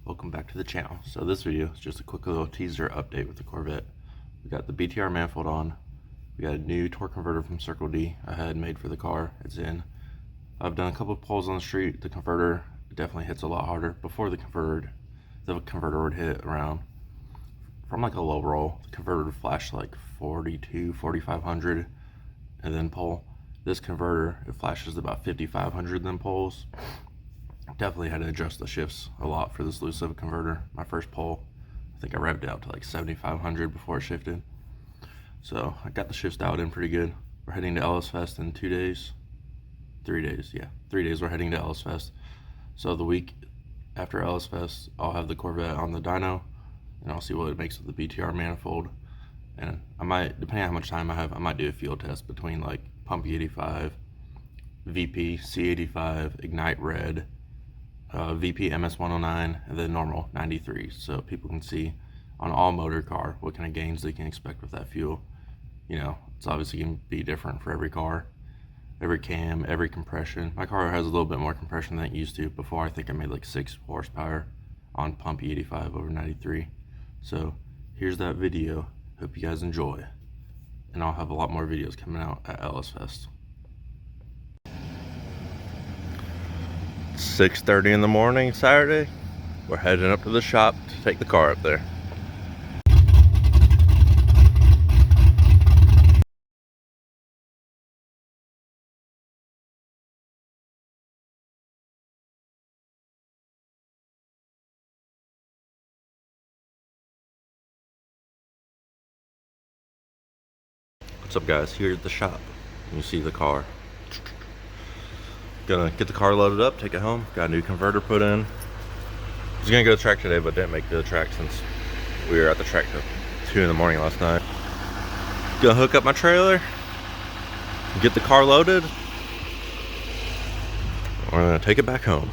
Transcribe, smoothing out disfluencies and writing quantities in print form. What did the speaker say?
welcome back to the channel. So this video is just a quick little teaser update with the Corvette. We got the BTR manifold on. We got a new torque converter from Circle D I had made for the car. It's in. I've done a couple of pulls on the street. The converter definitely hits a lot harder. Before the converter would hit around, from like a low roll, the converter would flash like 42, 4500 and then pull. This converter, it flashes about 5500 then pulls. Definitely had to adjust the shifts a lot for this loose of a converter. My first pull, I think I revved it out to like 7500 before it shifted. So I got the shifts dialed in pretty good. We're heading to LS Fest in 2 days. 3 days, yeah. 3 days we're heading to LS Fest. So the week after LS Fest, I'll have the Corvette on the dyno, and I'll see what it makes with the BTR manifold. And I might, depending on how much time I have, I might do a field test between like Pump E85, VP, C85, Ignite Red, VP MS109, and then normal 93, so people can see on all motor car what kind of gains they can expect with that fuel. You know, it's obviously going to be different for every car, every cam, every compression. My car has a little bit more compression than it used to. Before, I think I made like 6 horsepower on Pump E85 over 93. So here's that video. Hope you guys enjoy, and I'll have a lot more videos coming out at LS Fest. 6:30 in the morning Saturday. We're heading up to the shop to take the car up there. What's up, guys? Here at the shop. You see the car. Gonna get the car loaded up, take it home. Got a new converter put in. Was gonna go to the track today, but didn't make the track since we were at the track till 2 in the morning last night. Gonna hook up my trailer, get the car loaded. We're gonna take it back home.